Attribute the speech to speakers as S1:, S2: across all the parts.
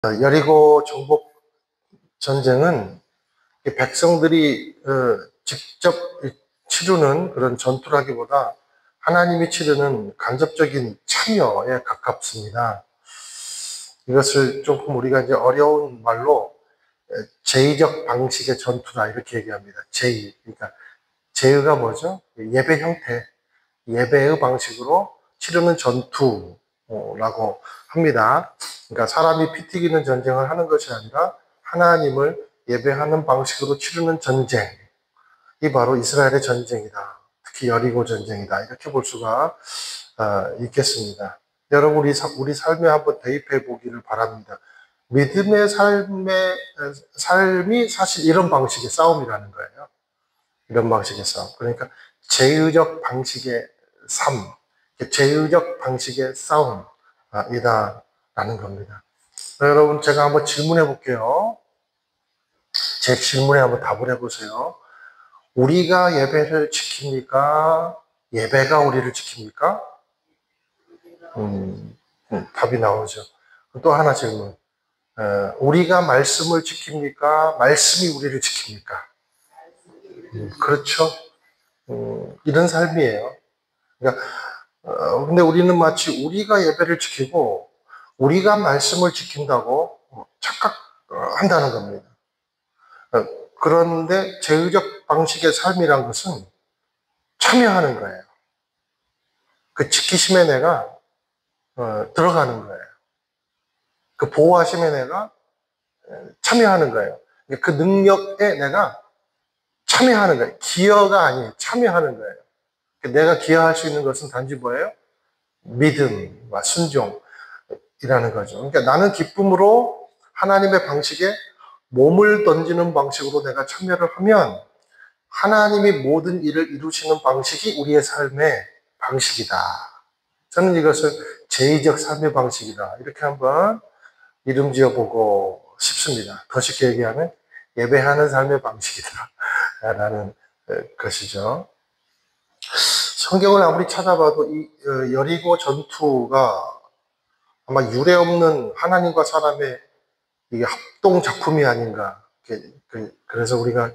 S1: 여리고 정복 전쟁은 백성들이 직접 치르는 그런 전투라기보다 하나님이 치르는 간접적인 참여에 가깝습니다. 이것을 조금 우리가 이제 어려운 말로 제의적 방식의 전투다 이렇게 얘기합니다. 제의. 그러니까 제의가 뭐죠? 예배 형태, 예배의 방식으로 치르는 전투라고 합니다. 그러니까 사람이 피 튀기는 전쟁을 하는 것이 아니라 하나님을 예배하는 방식으로 치르는 전쟁이 바로 이스라엘의 전쟁이다. 특히 여리고 전쟁이다. 이렇게 볼 수가 있겠습니다. 여러분 우리 삶에 한번 대입해 보기를 바랍니다. 믿음의 삶이 사실 이런 방식의 싸움이라는 거예요. 이런 방식의 싸움. 그러니까 제의적 방식의 삶, 제의적 방식의 싸움이다라는 겁니다. 여러분 제가 한번 질문해 볼게요. 제 질문에 한번 답을 해보세요. 우리가 예배를 지킵니까? 예배가 우리를 지킵니까? 답이 나오죠. 또 하나 질문. 우리가 말씀을 지킵니까? 말씀이 우리를 지킵니까? 그렇죠. 이런 삶이에요. 그러니까, 근데 우리는 마치 우리가 예배를 지키고 우리가 말씀을 지킨다고 착각한다는 겁니다. 그런데 제의적 방식의 삶이란 것은 참여하는 거예요. 그 지키심에 내가 들어가는 거예요. 그 보호하심에 내가 참여하는 거예요. 그 능력에 내가 참여하는 거예요. 기여가 아니에요. 참여하는 거예요. 내가 기여할 수 있는 것은 단지 뭐예요? 믿음과 순종이라는 거죠. 그러니까 나는 기쁨으로 하나님의 방식에 몸을 던지는 방식으로 내가 참여를 하면 하나님이 모든 일을 이루시는 방식이 우리의 삶의 방식이다. 저는 이것을 제의적 삶의 방식이다. 이렇게 한번 이름 지어보고 싶습니다. 더 쉽게 얘기하면 예배하는 삶의 방식이다. 라는 것이죠. 성경을 아무리 찾아봐도 이 여리고 전투가 아마 유례 없는 하나님과 사람의 이게 합동 작품이 아닌가. 그래서 우리가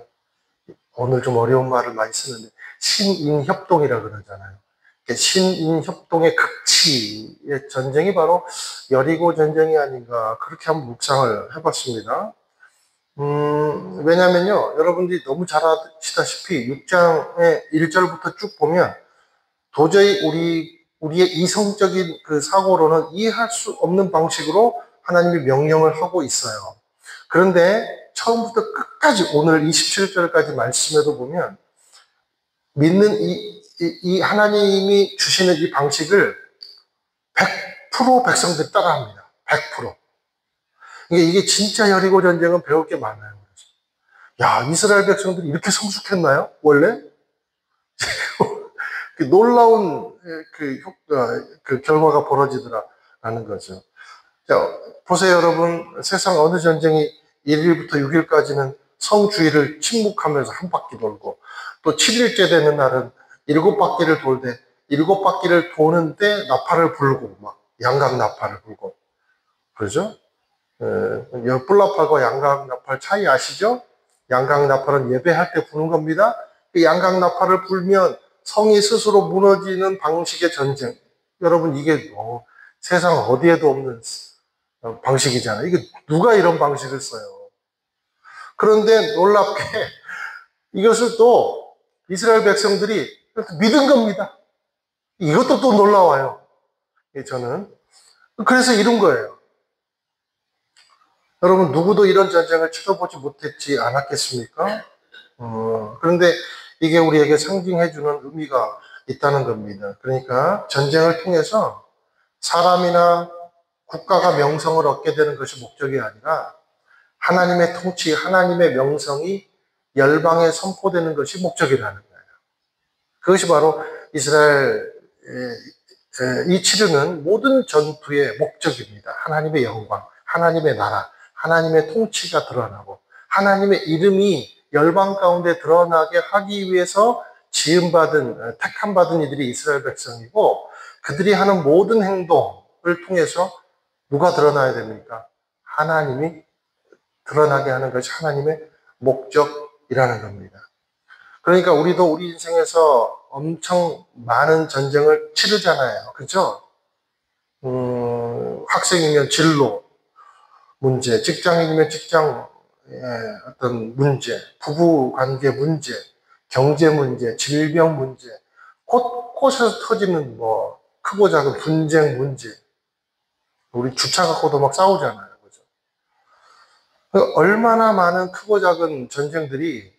S1: 오늘 좀 어려운 말을 많이 쓰는데 신인협동이라 그러잖아요. 신인협동의 극치의 전쟁이 바로 여리고 전쟁이 아닌가 그렇게 한번 묵상을 해봤습니다. 왜냐면요 여러분들이 너무 잘 아시다시피 6장의 1절부터 쭉 보면 도저히 우리의 이성적인 그 사고로는 이해할 수 없는 방식으로 하나님이 명령을 하고 있어요. 그런데 처음부터 끝까지 오늘 27절까지 말씀에도 보면 믿는 이 하나님이 주시는 이 방식을 100% 백성들이 따라합니다. 100%. 이게 진짜 여리고 전쟁은 배울 게 많아요. 야, 이스라엘 백성들이 이렇게 성숙했나요? 원래? 놀라운 그 결과가 벌어지더라라는 거죠. 자, 보세요, 여러분. 세상 어느 전쟁이 1일부터 6일까지는 성 주위를 침묵하면서 한 바퀴 돌고, 또 7일째 되는 날은 7바퀴를 돌되, 7바퀴를 도는데 나팔을 불고, 막, 양각 나팔을 불고. 그러죠? 뿔나팔과 양각 나팔 차이 아시죠? 양각 나팔은 예배할 때 부는 겁니다. 그 양각 나팔을 불면 성이 스스로 무너지는 방식의 전쟁. 여러분, 이게 세상 어디에도 없는 방식이잖아요. 이게 누가 이런 방식을 써요? 그런데 놀랍게 이것을 또 이스라엘 백성들이 믿은 겁니다. 이것도 또 놀라워요. 저는. 그래서 이룬 거예요. 여러분, 누구도 이런 전쟁을 치러보지 못했지 않았겠습니까? 그런데 이게 우리에게 상징해주는 의미가 있다는 겁니다. 그러니까 전쟁을 통해서 사람이나 국가가 명성을 얻게 되는 것이 목적이 아니라 하나님의 통치, 하나님의 명성이 열방에 선포되는 것이 목적이라는 거예요. 그것이 바로 이스라엘이 치르는 모든 전투의 목적입니다. 하나님의 영광, 하나님의 나라, 하나님의 통치가 드러나고 하나님의 이름이 열방 가운데 드러나게 하기 위해서 지음받은, 택함받은 이들이 이스라엘 백성이고 그들이 하는 모든 행동을 통해서 누가 드러나야 됩니까? 하나님이 드러나게 하는 것이 하나님의 목적이라는 겁니다. 그러니까 우리도 우리 인생에서 엄청 많은 전쟁을 치르잖아요. 그죠? 학생이면 진로 문제, 직장인이면 직장의 어떤 문제, 부부 관계 문제, 경제 문제, 질병 문제, 곳곳에서 터지는 뭐 크고 작은 분쟁 문제. 우리 주차 갖고도 막 싸우잖아요. 그죠? 얼마나 많은 크고 작은 전쟁들이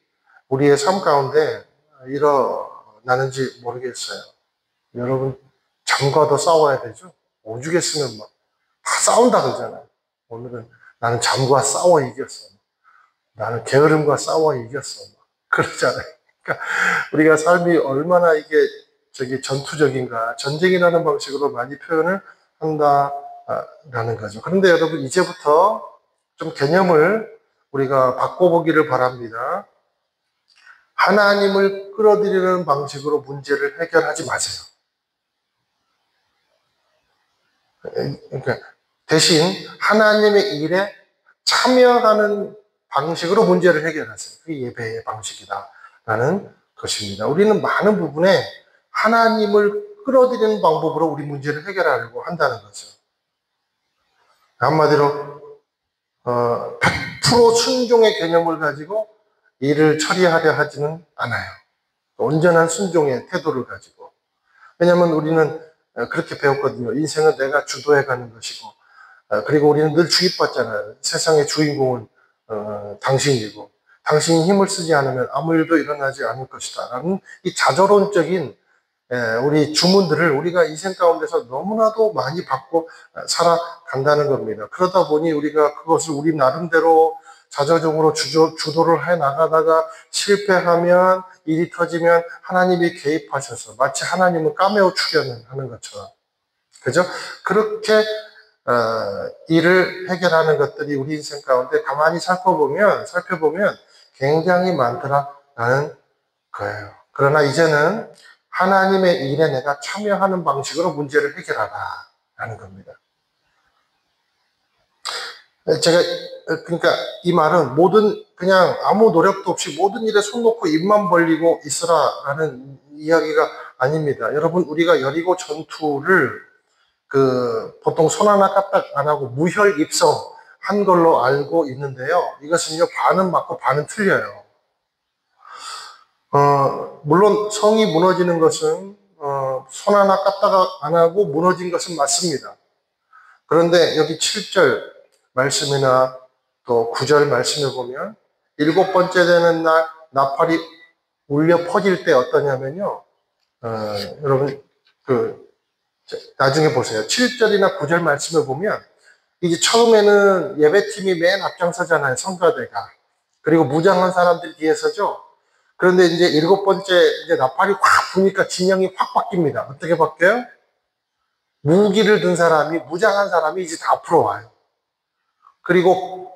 S1: 우리의 삶 가운데 일어나는지 모르겠어요. 여러분, 잠과도 싸워야 되죠? 오죽했으면 막 다 싸운다 그러잖아요. 오늘은 나는 잠과 싸워 이겼어. 나는 게으름과 싸워 이겼어. 그러잖아요. 그러니까 우리가 삶이 얼마나 이게 전투적인가, 전쟁이라는 방식으로 많이 표현을 한다라는 거죠. 그런데 여러분, 이제부터 좀 개념을 우리가 바꿔보기를 바랍니다. 하나님을 끌어들이는 방식으로 문제를 해결하지 마세요. 그러니까 대신 하나님의 일에 참여하는 방식으로 문제를 해결하세요. 그게 예배의 방식이다라는 것입니다. 우리는 많은 부분에 하나님을 끌어들이는 방법으로 우리 문제를 해결하려고 한다는 거죠. 한마디로 100% 순종의 개념을 가지고 일을 처리하려 하지는 않아요. 온전한 순종의 태도를 가지고. 왜냐하면 우리는 그렇게 배웠거든요. 인생은 내가 주도해가는 것이고, 그리고 우리는 늘 주입받잖아요. 세상의 주인공은 당신이고, 당신이 힘을 쓰지 않으면 아무 일도 일어나지 않을 것이다 라는 이 자조론적인 우리 주문들을 우리가 인생 가운데서 너무나도 많이 받고 살아간다는 겁니다. 그러다 보니 우리가 그것을 우리 나름대로 자조적으로 주도를 해 나가다가 실패하면, 일이 터지면 하나님이 개입하셔서 마치 하나님은 까메오 출연을 하는 것처럼, 그죠? 그렇게 일을 해결하는 것들이 우리 인생 가운데 가만히 살펴보면 굉장히 많더라라는 거예요. 그러나 이제는 하나님의 일에 내가 참여하는 방식으로 문제를 해결하라라는 겁니다. 제가 그러니까 이 말은 그냥 아무 노력도 없이 모든 일에 손 놓고 입만 벌리고 있으라라는 이야기가 아닙니다. 여러분, 우리가 여리고 전투를 보통 손 하나 까딱 안 하고 무혈입성 한 걸로 알고 있는데요. 이것은요, 반은 맞고 반은 틀려요. 물론 성이 무너지는 것은 손 하나 까딱 안 하고 무너진 것은 맞습니다. 그런데 여기 7절 말씀이나 또 9절 말씀을 보면 7번째 되는 날 나팔이 울려 퍼질 때 어떠냐면요. 여러분 나중에 보세요. 7절이나 9절 말씀을 보면 이제 처음에는 예배팀이 맨 앞장서잖아요. 성가대가. 그리고 무장한 사람들이 뒤에 서죠. 그런데 이제 7번째 이제 나팔이 확 부니까 진영이 확 바뀝니다. 어떻게 바뀌어요? 무기를 든 사람이, 무장한 사람이 이제 다 앞으로 와요. 그리고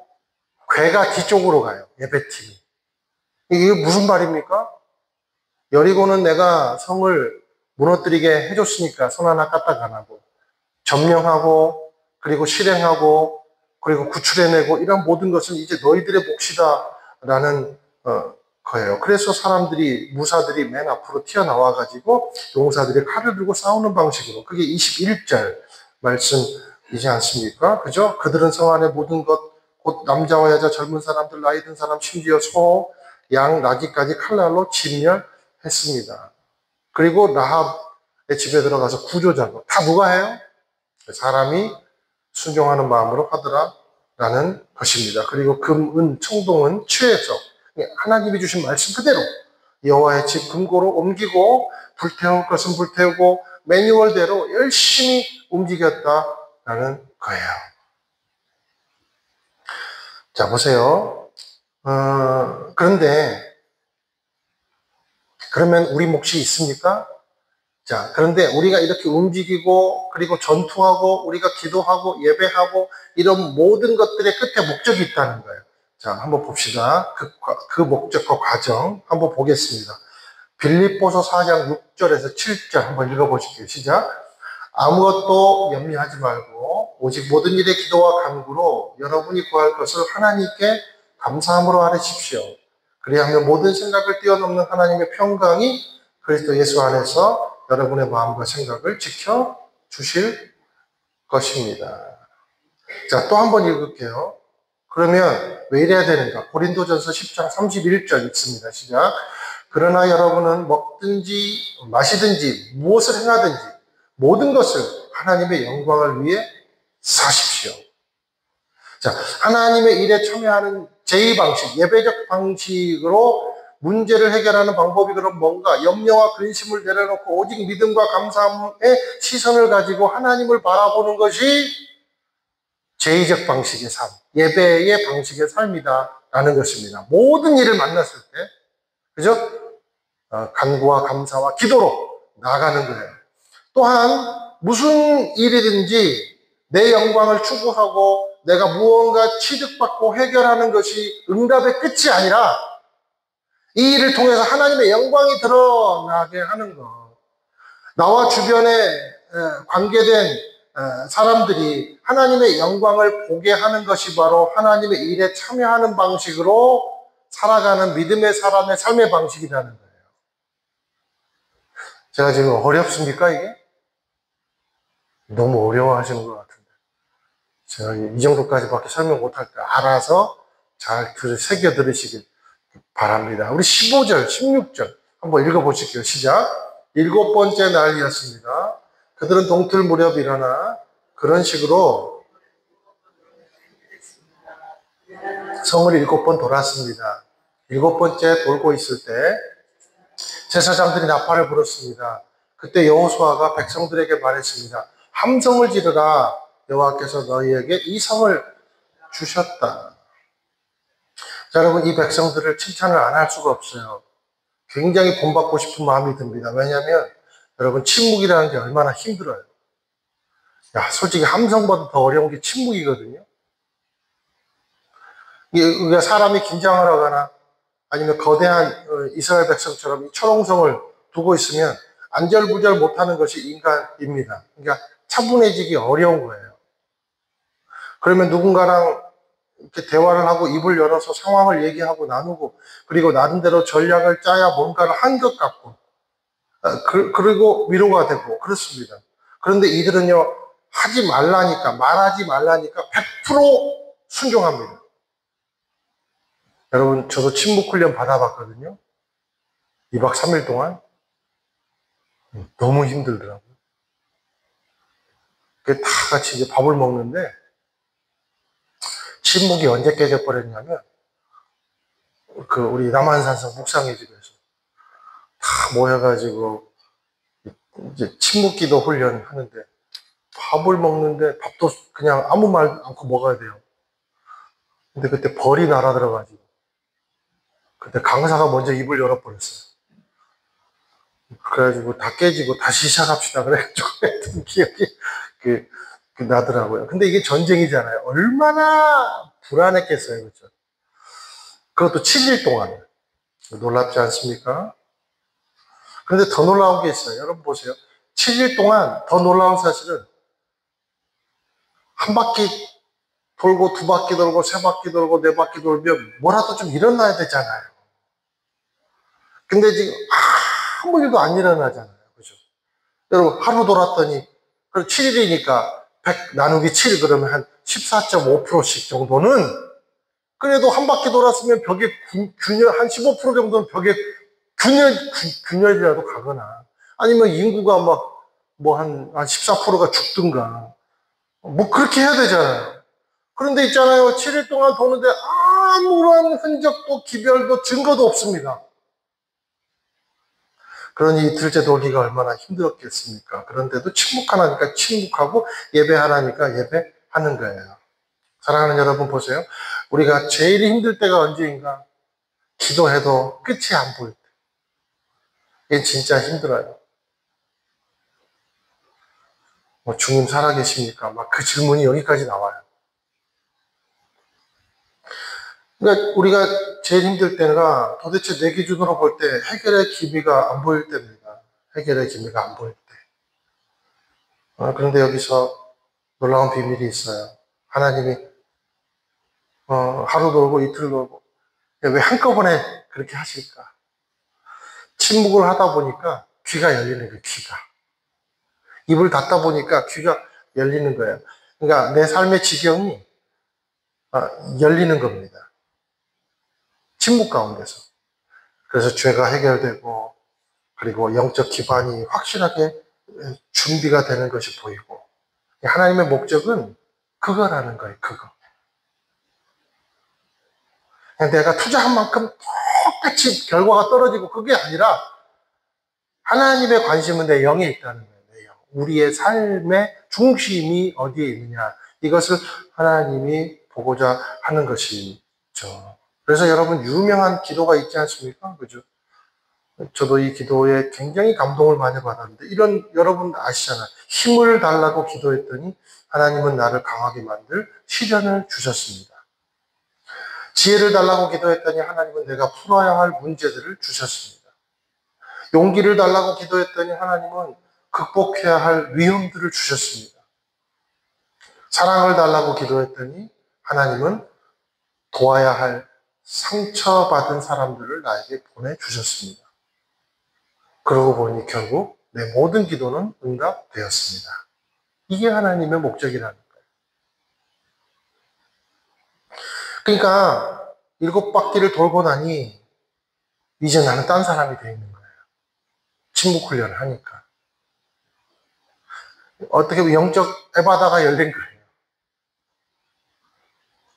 S1: 괴가 뒤쪽으로 가요. 예배팀이. 이게 무슨 말입니까? 여리고는 내가 성을 무너뜨리게 해줬으니까 손 하나 까딱 안 하고, 점령하고, 그리고 실행하고, 그리고 구출해내고, 이런 모든 것은 이제 너희들의 몫이다라는 거예요. 그래서 무사들이 맨 앞으로 튀어나와가지고 용사들이 칼을 들고 싸우는 방식으로, 그게 21절 말씀이지 않습니까? 그죠? 그들은 성 안의 모든 것, 곧 남자와 여자, 젊은 사람들, 나이 든 사람, 심지어 소, 양, 나귀까지 칼날로 진멸했습니다. 그리고 라합의 집에 들어가서 구조작업. 다 누가 해요? 사람이 순종하는 마음으로 하더라라는 것입니다. 그리고 금, 은, 청동은 취해서 하나님이 주신 말씀 그대로 여호와의 집 금고로 옮기고 불태울 것은 불태우고 매뉴얼대로 열심히 움직였다라는 거예요. 자, 보세요. 그러면 우리 몫이 있습니까? 자, 그런데 우리가 이렇게 움직이고, 그리고 전투하고, 우리가 기도하고, 예배하고, 이런 모든 것들의 끝에 목적이 있다는 거예요. 자, 한번 봅시다. 그 목적과 과정 한번 보겠습니다. 빌립보서 4장 6절에서 7절 한번 읽어보실게요. 시작. 아무것도 염려하지 말고 오직 모든 일의 기도와 간구로 여러분이 구할 것을 하나님께 감사함으로 아뢰십시오. 그리하면 모든 생각을 뛰어넘는 하나님의 평강이 그리스도 예수 안에서 여러분의 마음과 생각을 지켜 주실 것입니다. 자, 또 한 번 읽을게요. 그러면 왜 이래야 되는가? 고린도전서 10장 31절 읽습니다. 시작. 그러나 여러분은 먹든지 마시든지 무엇을 행하든지 모든 것을 하나님의 영광을 위해 사십시오. 자, 하나님의 일에 참여하는 제2방식, 예배적 방식으로 문제를 해결하는 방법이 그럼 뭔가? 염려와 근심을 내려놓고 오직 믿음과 감사함의 시선을 가지고 하나님을 바라보는 것이 제2적 방식의 삶, 예배의 방식의 삶이다라는 것입니다. 모든 일을 만났을 때, 그죠? 간구와 감사와 기도로 나아가는 거예요. 또한 무슨 일이든지 내 영광을 추구하고 내가 무언가 취득받고 해결하는 것이 응답의 끝이 아니라 이 일을 통해서 하나님의 영광이 드러나게 하는 것. 나와 주변에 관계된 사람들이 하나님의 영광을 보게 하는 것이 바로 하나님의 일에 참여하는 방식으로 살아가는 믿음의 사람의 삶의 방식이라는 거예요. 제가 지금 어렵습니까, 이게? 너무 어려워하시는 것 같은데. 제가 이 정도까지밖에 설명 못할 때 알아서 잘 새겨 들으시길 바랍니다. 우리 15절, 16절 한번 읽어보실게요. 시작. 7번째 날이었습니다. 그들은 동틀 무렵 일어나 그런 식으로 성을 7번 돌았습니다. 7번째 돌고 있을 때 제사장들이 나팔을 불었습니다. 그때 여호수아가 백성들에게 말했습니다. 함성을 지르라. 여호와께서 너희에게 이 성을 주셨다. 자, 여러분, 이 백성들을 칭찬을 안 할 수가 없어요. 굉장히 본받고 싶은 마음이 듭니다. 왜냐하면 여러분, 침묵이라는 게 얼마나 힘들어요. 야, 솔직히 함성보다 더 어려운 게 침묵이거든요. 우리가 사람이 긴장을 하거나 아니면 거대한 이스라엘 백성처럼 이 초롱성을 두고 있으면 안절부절 못하는 것이 인간입니다. 그러니까 차분해지기 어려운 거예요. 그러면 누군가랑 이렇게 대화를 하고 입을 열어서 상황을 얘기하고 나누고 그리고 나름대로 전략을 짜야 뭔가를 한 것 같고 그리고 위로가 되고 그렇습니다. 그런데 이들은요, 하지 말라니까, 말하지 말라니까 100% 순종합니다. 여러분, 저도 침묵 훈련 받아봤거든요. 2박 3일 동안. 너무 힘들더라고요. 다 같이 이제 밥을 먹는데, 침묵이 언제 깨져버렸냐면, 우리 남한산성 묵상의 집에서 다 모여가지고, 이제 침묵기도 훈련 하는데, 밥을 먹는데, 밥도 그냥 아무 말 않고 먹어야 돼요. 근데 그때 벌이 날아들어가지고, 그때 강사가 먼저 입을 열어버렸어요. 그래가지고 다 깨지고 다시 시작합시다. 그래가지고 했던 기억이 나더라고요. 근데 이게 전쟁이잖아요. 얼마나 불안했겠어요. 그렇죠? 그것도 7일 동안. 놀랍지 않습니까? 그런데 더 놀라운 게 있어요. 여러분 보세요. 7일 동안 더 놀라운 사실은 한 바퀴 돌고 2바퀴 돌고 3바퀴 돌고 4바퀴 돌면 뭐라도 좀 일어나야 되잖아요. 근데 지금 아무 일도 안 일어나잖아요. 그죠? 여러분, 하루 돌았더니, 7일이니까 100 나누기 7 그러면 한 14.5%씩 정도는 그래도 한 바퀴 돌았으면 벽에 균열, 한 15% 정도는 벽에 균열이라도 가거나 아니면 인구가 한 14%가 죽든가 뭐 그렇게 해야 되잖아요. 그런데 있잖아요. 7일 동안 도는데 아무런 흔적도 기별도 증거도 없습니다. 그러니 이틀째 돌기가 얼마나 힘들었겠습니까? 그런데도 침묵하라니까 침묵하고 예배하라니까 예배하는 거예요. 사랑하는 여러분 보세요. 우리가 제일 힘들 때가 언제인가? 기도해도 끝이 안 보일 때. 이게 진짜 힘들어요. 주님 살아계십니까? 그 질문이 여기까지 나와요. 그러니까 우리가 제일 힘들 때가 도대체 내 기준으로 볼 때 해결의 기미가 안 보일 때입니다. 해결의 기미가 안 보일 때. 그런데 여기서 놀라운 비밀이 있어요. 하나님이 하루 놀고 이틀 놀고 왜 한꺼번에 그렇게 하실까? 침묵을 하다 보니까 귀가 열리는 거예요. 귀가. 입을 닫다 보니까 귀가 열리는 거예요. 그러니까 내 삶의 지경이 열리는 겁니다. 침묵 가운데서. 그래서 죄가 해결되고 그리고 영적 기반이 확실하게 준비가 되는 것이 보이고 하나님의 목적은 그거라는 거예요. 그거. 그냥 내가 투자한 만큼 똑같이 결과가 떨어지고 그게 아니라 하나님의 관심은 내 영에 있다는 거예요. 내 영. 우리의 삶의 중심이 어디에 있느냐. 이것을 하나님이 보고자 하는 것이죠. 그래서 여러분 유명한 기도가 있지 않습니까? 그죠? 저도 이 기도에 굉장히 감동을 많이 받았는데 이런 여러분 아시잖아요. 힘을 달라고 기도했더니 하나님은 나를 강하게 만들 시련을 주셨습니다. 지혜를 달라고 기도했더니 하나님은 내가 풀어야 할 문제들을 주셨습니다. 용기를 달라고 기도했더니 하나님은 극복해야 할 위험들을 주셨습니다. 사랑을 달라고 기도했더니 하나님은 도와야 할 상처받은 사람들을 나에게 보내주셨습니다. 그러고 보니 결국 내 모든 기도는 응답되었습니다. 이게 하나님의 목적이라는 거예요. 그러니까 7바퀴를 돌고 나니 이제 나는 딴 사람이 되어 있는 거예요. 침묵 훈련을 하니까. 어떻게 보면 영적 에바다가 열린 거예요.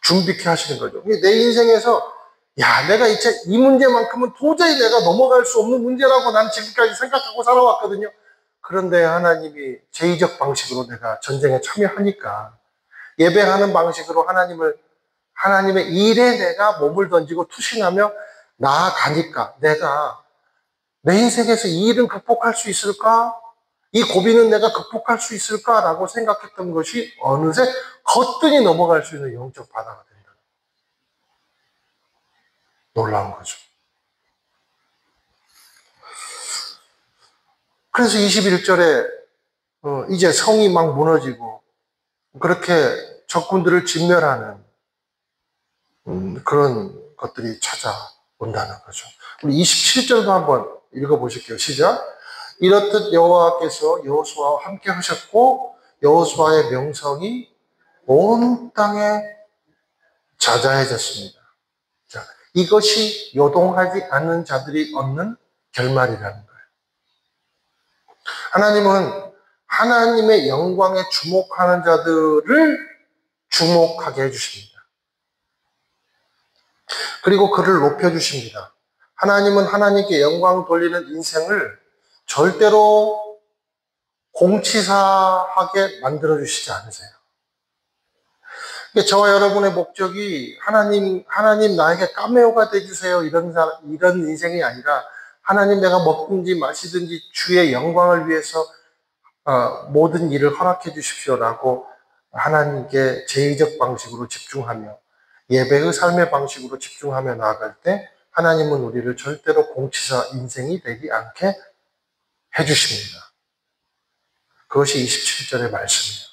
S1: 준비케 하시는 거죠. 내 인생에서 내가 이제 이 문제만큼은 도저히 내가 넘어갈 수 없는 문제라고 난 지금까지 생각하고 살아왔거든요. 그런데 하나님이 제의적 방식으로 내가 전쟁에 참여하니까 예배하는 방식으로 하나님의 일에 내가 몸을 던지고 투신하며 나아가니까 내가 내 인생에서 이 일은 극복할 수 있을까? 이 고비는 내가 극복할 수 있을까라고 생각했던 것이 어느새 거뜬히 넘어갈 수 있는 영적 바다가 된다. 놀라운 거죠. 그래서 21절에 이제 성이 막 무너지고 그렇게 적군들을 진멸하는 그런 것들이 찾아온다는 거죠. 우리 27절도 한번 읽어보실게요. 시작. 이렇듯 여호와께서 여호수아와 함께 하셨고 여호수아의 명성이 온 땅에 자자해졌습니다. 자, 이것이 요동하지 않는 자들이 얻는 결말이라는 거예요. 하나님은 하나님의 영광에 주목하는 자들을 주목하게 해주십니다. 그리고 그를 높여주십니다. 하나님은 하나님께 영광 돌리는 인생을 절대로 공치사하게 만들어주시지 않으세요. 저와 여러분의 목적이 하나님 나에게 카메오가 돼주세요. 이런 인생이 아니라 하나님 내가 먹든지 마시든지 주의 영광을 위해서 모든 일을 허락해 주십시오라고 하나님께 제의적 방식으로 집중하며 예배의 삶의 방식으로 집중하며 나아갈 때 하나님은 우리를 절대로 공치사 인생이 되지 않게 해주십니다. 그것이 27절의 말씀이에요.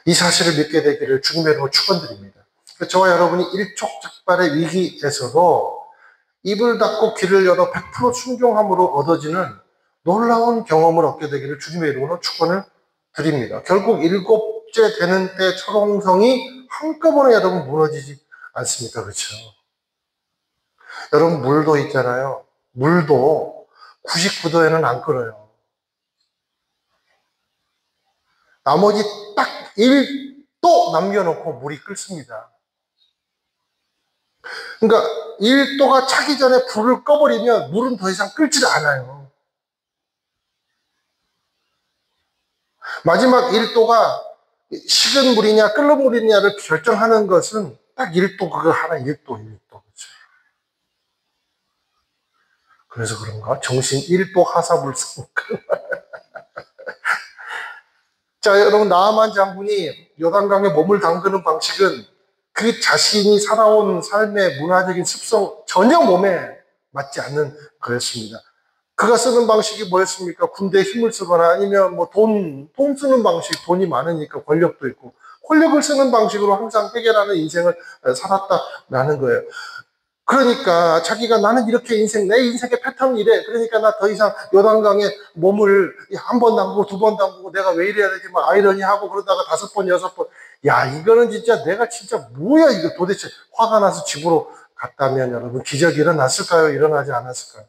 S1: 이 사실을 믿게 되기를 주님의 이름으로 축원드립니다. 저와 여러분이 일촉즉발의 위기에서도 입을 닫고 귀를 열어 100% 순종함으로 얻어지는 놀라운 경험을 얻게 되기를 주님의 이름으로 축원을 드립니다. 결국 7째 되는 때 철옹성이 한꺼번에 여러분 무너지지 않습니까? 그렇죠? 여러분 물도 있잖아요. 물도 99도에는 안 끓어요. 나머지 딱 1도 남겨놓고 물이 끓습니다. 그러니까 1도가 차기 전에 불을 꺼버리면 물은 더 이상 끓질 않아요. 마지막 1도가 식은 물이냐 끓는 물이냐를 결정하는 것은 딱 1도 그거 하나 1도 그렇죠. 그래서 그런가? 정신 1도 하사불성. 자, 여러분 나아만 장군이 요단강에 몸을 담그는 방식은 그 자신이 살아온 삶의 문화적인 습성 전혀 몸에 맞지 않는 거였습니다. 그가 쓰는 방식이 뭐였습니까? 군대에 힘을 쓰거나 아니면 뭐 돈 쓰는 방식, 돈이 많으니까 권력도 있고, 권력을 쓰는 방식으로 항상 해결하는 인생을 살았다라는 거예요. 그러니까 자기가 나는 이렇게 내 인생의 패턴이 이래. 그러니까 나 더 이상 요단강에 몸을 한 번 담그고 두 번 담그고 내가 왜 이래야 되지? 막 아이러니하고 그러다가 5번, 6번. 야, 이거는 진짜 내가 진짜 뭐야 이거 도대체. 화가 나서 집으로 갔다면 여러분 기적이 일어났을까요? 일어나지 않았을까요?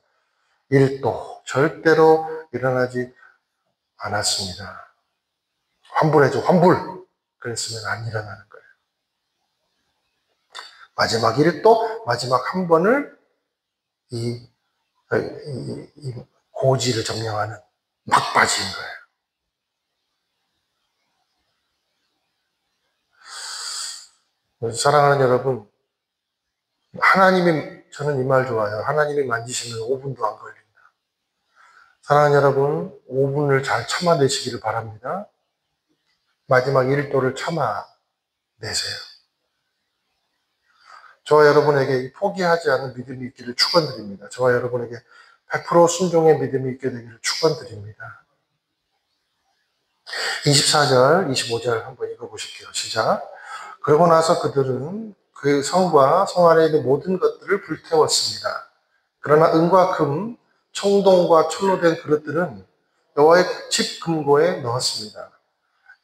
S1: 일도 절대로 일어나지 않았습니다. 환불해줘, 환불. 그랬으면 안 일어나는 거예요. 마지막 일도 마지막 한 번을 이 고지를 점령하는 막바지인 거예요. 사랑하는 여러분, 저는 이 말 좋아요. 하나님이 만지시면 5분도 안 걸린다. 사랑하는 여러분, 5분을 잘 참아내시기를 바랍니다. 마지막 1도를 참아내세요. 저와 여러분에게 포기하지 않는 믿음이 있기를 축원드립니다. 저와 여러분에게 100% 순종의 믿음이 있게 되기를 축원드립니다. 24절, 25절 한번 읽어보실게요. 시작. 그러고 나서 그들은 그 성과 성 안에 있는 모든 것들을 불태웠습니다. 그러나 은과 금, 청동과 철로 된 그릇들은 여호와의 집 금고에 넣었습니다.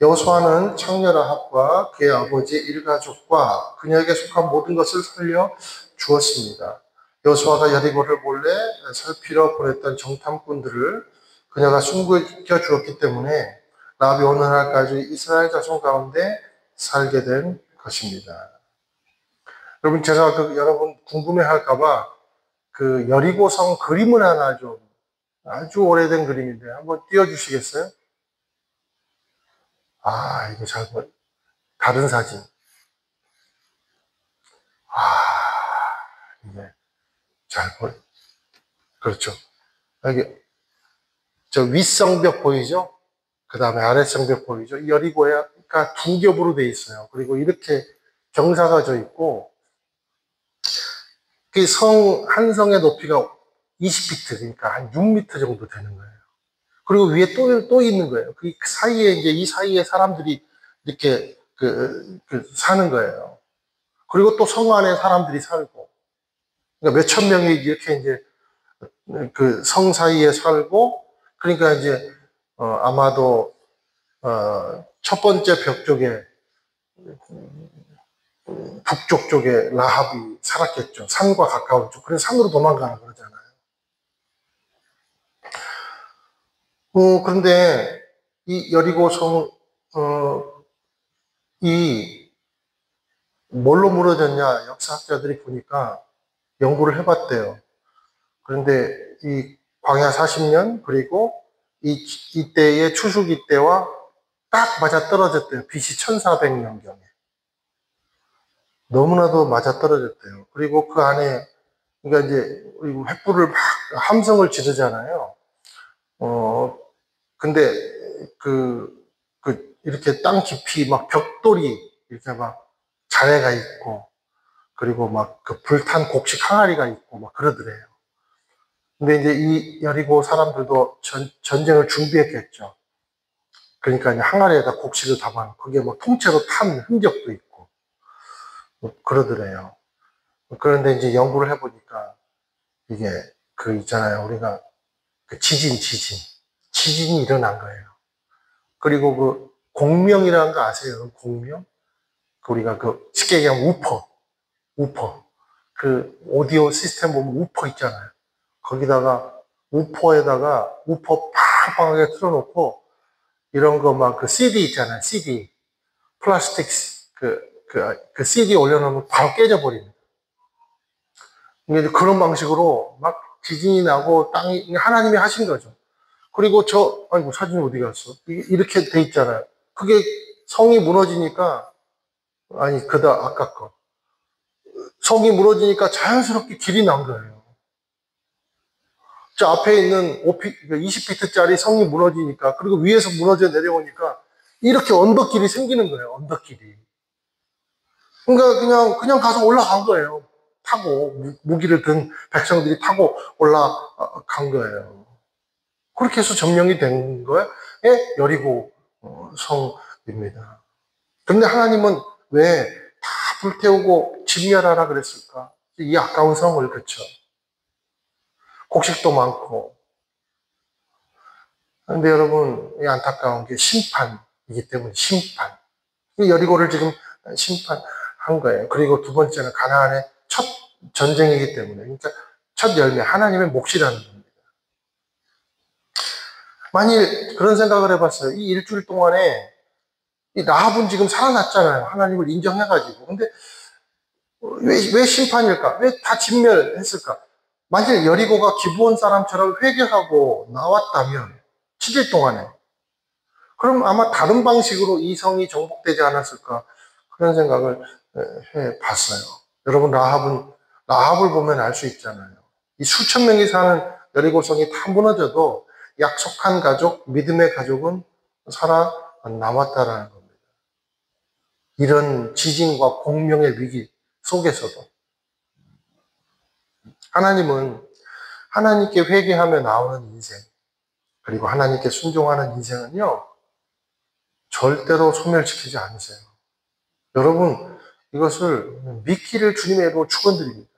S1: 여호수아는 창녀라합과 그의 아버지 일가족과 그녀에게 속한 모든 것을 살려 주었습니다. 여호수아가 여리고를 몰래 살피러 보냈던 정탐꾼들을 그녀가 숨겨 주었기 때문에 라합이 오늘날까지 이스라엘 자손 가운데 살게 된 것입니다. 여러분, 제가 여러분 궁금해할까봐 그 여리고성 그림을 하나 좀 아주 오래된 그림인데 한번 띄워주시겠어요? 아, 이거 잘 보여. 다른 사진. 이게 잘 보여. 그렇죠. 여기 저 윗성벽 보이죠? 그 다음에 아랫성벽 보이죠? 여리고가 두 겹으로 돼 있어요. 그리고 이렇게 경사가 져 있고 그 한 성의 높이가 20피트, 그러니까 한 6m 정도 되는 거예요. 그리고 위에 또 있는 거예요. 그 사이에, 이제 이 사이에 사람들이 이렇게 사는 거예요. 그리고 또 성 안에 사람들이 살고. 그러니까 몇천 명이 이렇게 이제 그 성 사이에 살고, 그러니까 이제, 아마도, 첫 번째 벽 쪽에, 북쪽 쪽에 라합이 살았겠죠. 산과 가까운 쪽. 그래서 산으로 도망가라 그러잖아요. 그런데 이 여리고성, 이 뭘로 무너졌냐, 역사학자들이 보니까 연구를 해봤대요. 그런데 이 광야 40년, 그리고 이때의 추수기 때와 딱 맞아 떨어졌대요. BC 1400년경에. 너무나도 맞아 떨어졌대요. 그리고 그 안에, 그러니까 이제, 횃불을 막 함성을 지르잖아요. 근데 이렇게 땅 깊이 막 벽돌이 이렇게 막 잔해가 있고, 그리고 막 그 불탄 곡식 항아리가 있고 막 그러더래요. 근데 이제 이 여리고 사람들도 전쟁을 준비했겠죠. 그러니까 이제 항아리에다 곡식을 담아, 그게 뭐 통째로 탄 흔적도 있고, 뭐 그러더래요. 그런데 이제 연구를 해보니까 이게 있잖아요. 우리가 지진이 일어난 거예요. 그리고 공명이라는 거 아세요? 공명? 우리가 쉽게 얘기하면 우퍼. 오디오 시스템 보면 우퍼 있잖아요. 거기다가 우퍼 팡팡하게 틀어놓고 이런 거 막 CD 있잖아요. CD. 플라스틱 CD 올려놓으면 바로 깨져버립니다. 그런 방식으로 막 지진이 나고 하나님이 하신 거죠. 그리고 아이고, 사진이 어디 갔어? 이렇게 돼 있잖아요. 그게 성이 무너지니까, 아까 거. 성이 무너지니까 자연스럽게 길이 난 거예요. 저 앞에 있는 20피트짜리 성이 무너지니까, 그리고 위에서 무너져 내려오니까, 이렇게 언덕길이 생기는 거예요, 언덕길이. 그러니까 그냥 가서 올라간 거예요. 타고, 무기를 든 백성들이 타고 올라간 거예요. 그렇게 해서 점령이 된 거에 여리고 성입니다. 그런데 하나님은 왜 다 불태우고 진멸하라 그랬을까? 이 아까운 성을, 그쵸? 곡식도 많고. 그런데 여러분, 이 안타까운 게 심판이기 때문에, 심판. 여리고를 지금 심판한 거예요. 그리고 두 번째는 가나안의 첫 전쟁이기 때문에, 그러니까 첫 열매, 하나님의 몫이라는 겁니다. 만일 그런 생각을 해봤어요. 이 일주일 동안에 이 라합은 지금 살아났잖아요. 하나님을 인정해가지고. 근데 왜 심판일까? 왜 다 진멸했을까? 만일 여리고가 기브온 사람처럼 회개하고 나왔다면 7일 동안에, 그럼 아마 다른 방식으로 이 성이 정복되지 않았을까? 그런 생각을 해봤어요. 여러분, 라합을 보면 알 수 있잖아요. 이 수천 명이 사는 여리고성이 다 무너져도 약속한 가족, 믿음의 가족은 살아남았다라는 겁니다. 이런 지진과 공명의 위기 속에서도 하나님은 하나님께 회개하며 나오는 인생, 그리고 하나님께 순종하는 인생은요, 절대로 소멸시키지 않으세요. 여러분, 이것을 믿기를 주님의로 축원드립니다.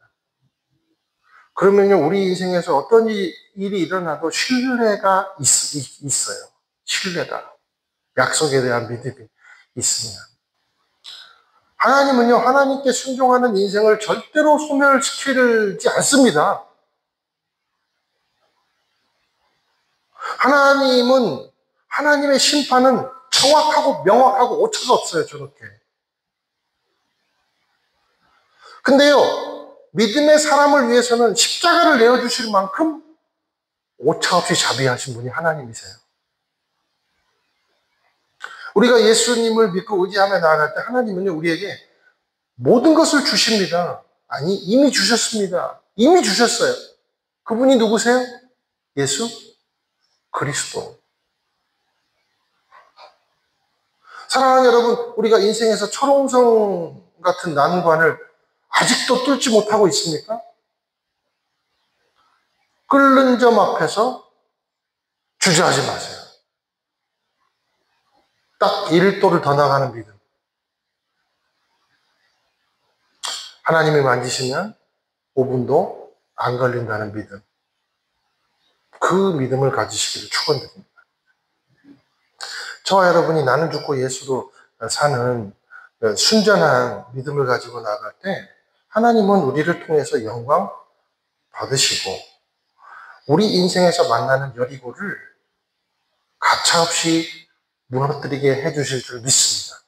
S1: 그러면요, 우리 인생에서 어떤 일이 일어나도 신뢰가 있어요. 신뢰가. 약속에 대한 믿음이 있습니다. 하나님은요, 하나님께 순종하는 인생을 절대로 소멸시키지 않습니다. 하나님의 심판은 정확하고 명확하고 오차가 없어요, 저렇게. 근데요, 믿음의 사람을 위해서는 십자가를 내어주실 만큼 오차 없이 자비하신 분이 하나님이세요. 우리가 예수님을 믿고 의지하며 나아갈 때 하나님은요, 우리에게 모든 것을 주십니다. 아니, 이미 주셨습니다. 이미 주셨어요. 그분이 누구세요? 예수 그리스도. 사랑하는 여러분, 우리가 인생에서 철옹성 같은 난관을 아직도 뚫지 못하고 있습니까? 끓는 점 앞에서 주저하지 마세요. 딱 1도를 더 나가는 믿음. 하나님이 만지시면 5분도 안 걸린다는 믿음. 그 믿음을 가지시기를 축원드립니다. 저와 여러분이 나는 죽고 예수로 사는 순전한 믿음을 가지고 나갈 때 하나님은 우리를 통해서 영광 받으시고 우리 인생에서 만나는 여리고를 가차없이 무너뜨리게 해주실 줄 믿습니다.